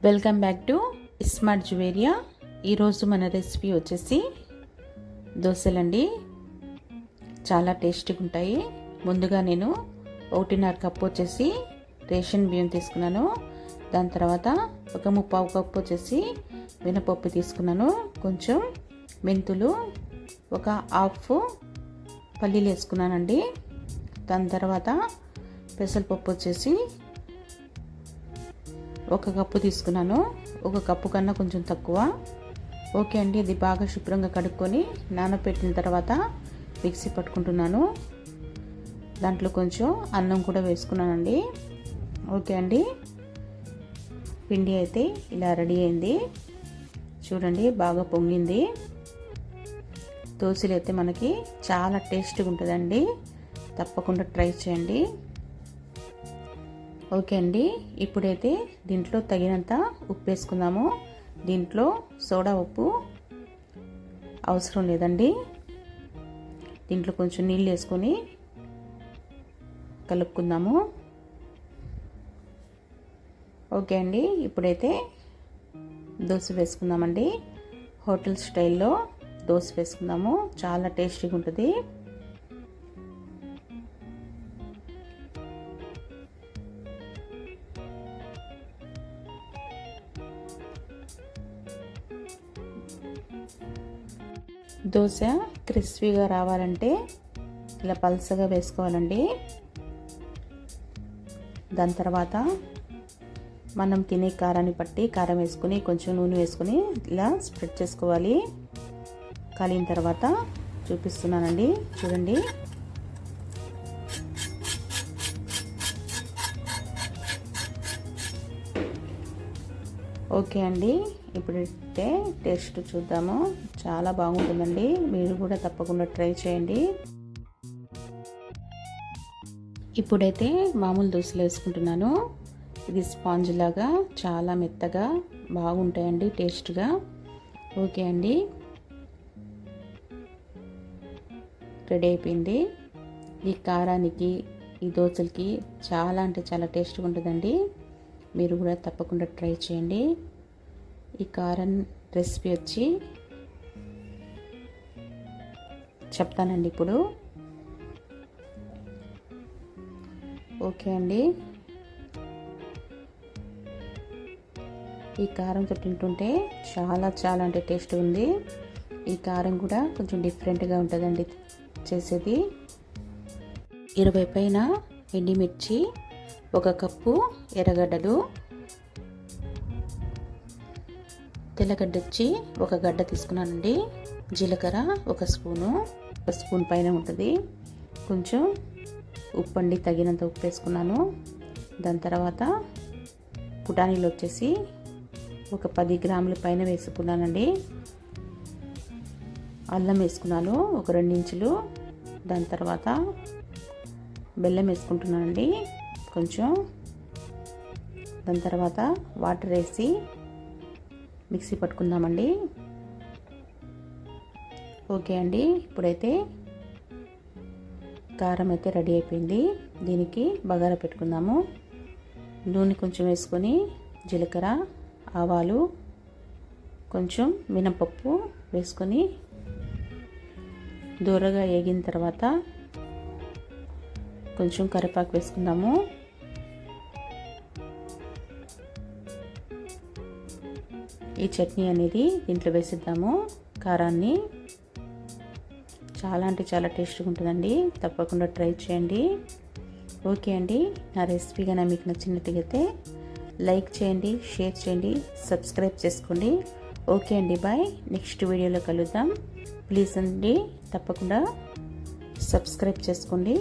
Welcome back to smart Juveria. ఈరోజు మన recipe వచ్చేసి దోశలండి. చాలా టేస్టీగా ఉంటాయి. ముందుగా నేను 1.5 కప్పు వచ్చేసి రేషన్ బియ్యం తీసుకున్నాను. దాని తర్వాత ఒక 3/4 కప్పు వచ్చేసి మినపప్పు తీసుకున్నాను. కొంచెం మెంతులు, ఒక హాఫ్ పల్లీలు వేసుకున్నానండి. దాని తర్వాత పెసరపప్పు వచ్చేసి 1 కప్పు తీసుకున్నాను. 1 కప్పు కన్నా కొంచెం తక్కువ. ఓకే అండి, ఇది బాగా శుభ్రంగా కడుక్కొని నానబెట్టిన తర్వాత మిక్సీ పట్టుకుంటున్నాను. దాంట్లో కొంచెం అన్నం కూడా వేసుకున్నానండి. ఓకే అండి, పిండి అయితే ఇలా రెడీ అయింది. చూడండి, బాగా పొంగింది. దోశలు అయితే మనకి చాలా టేస్టీగా ఉంటుందండి. తప్పకుండా ట్రై చేయండి. ఓకే అండి, ఇప్పుడైతే దీంట్లో తగినంత ఉప్పు వేసుకుందాము. దీంట్లో సోడా ఉప్పు అవసరం లేదండి. దీంట్లో కొంచెం నీళ్ళు వేసుకొని కలుపుకుందాము. ఓకే అండి, ఇప్పుడైతే దోశ వేసుకుందామండి. హోటల్ స్టైల్లో దోశ వేసుకుందాము. చాలా టేస్టీగా ఉంటుంది. దోశ క్రిస్పీగా రావాలంటే ఇలా పల్చగా వేసుకోవాలండి. దాని తర్వాత మనం తినే కారాన్ని బట్టి కారం వేసుకుని కొంచెం నూనె వేసుకుని ఇలా స్ప్రెడ్ చేసుకోవాలి. కాలిన తర్వాత చూపిస్తున్నానండి, చూడండి. ఓకే అండి, ఇప్పుడైతే టేస్ట్ చూద్దాము. చాలా బాగుంటుందండి. మీరు కూడా తప్పకుండా ట్రై చేయండి. ఇప్పుడైతే మామూలు దోశలు వేసుకుంటున్నాను. ఇది స్పాంజ్ లాగా చాలా మెత్తగా బాగుంటాయండి, టేస్ట్గా. ఓకే అండి, రెడీ అయిపోయింది. ఈ కారానికి, ఈ దోశలకి చాలా అంటే చాలా టేస్ట్గా ఉంటుందండి. మీరు కూడా తప్పకుండా ట్రై చేయండి. ఈ కారం రెసిపీ వచ్చి చెప్తానండి ఇప్పుడు. ఓకే అండి, ఈ కారంతో తింటుంటే చాలా చాలా అంటే టేస్ట్ ఉంది. ఈ కారం కూడా కొంచెం డిఫరెంట్గా ఉంటుందండి చేసేది. 20 పైన ఎండుమిర్చి, 1 కప్పు ఎర్రగడ్డలు, తెల్లగడ్డ వచ్చి 1 గడ్డ తీసుకున్నానండి. జీలకర్ర 1 స్పూను, 1 స్పూన్ పైన ఉంటుంది. కొంచెం ఉప్పు అండి, తగినంత ఉప్పు వేసుకున్నాను. దాని తర్వాత పుటానీలు వచ్చేసి ఒక 10 గ్రాముల పైన వేసుకున్నానండి. అల్లం వేసుకున్నాను, ఒక 2 ఇంచులు. దాని తర్వాత బెల్లం వేసుకుంటున్నానండి కొంచెం. దాని తర్వాత వాటర్ వేసి మిక్సీ పట్టుకుందామండి. ఓకే అండి, ఇప్పుడైతే కారం అయితే రెడీ అయిపోయింది. దీనికి బగారా పెట్టుకుందాము. నూనె కొంచెం వేసుకొని జీలకర్ర, ఆవాలు, కొంచెం మినపప్పు వేసుకొని దూరగా వేగిన తర్వాత కొంచెం కరివేపాకు వేసుకుందాము. ఈ చట్నీ అనేది దీంట్లో వేసిద్దాము. కారాన్ని చాలా అంటే చాలా టేస్ట్గా ఉంటుందండి. తప్పకుండా ట్రై చేయండి. ఓకే అండి, నా రెసిపీ కనుక మీకు నచ్చినట్లయితే లైక్ చేయండి, షేర్ చేయండి, సబ్స్క్రైబ్ చేసుకోండి. ఓకే అండి, బాయ్. నెక్స్ట్ వీడియోలో కలుద్దాం. ప్లీజ్ అండి, తప్పకుండా సబ్స్క్రైబ్ చేసుకోండి.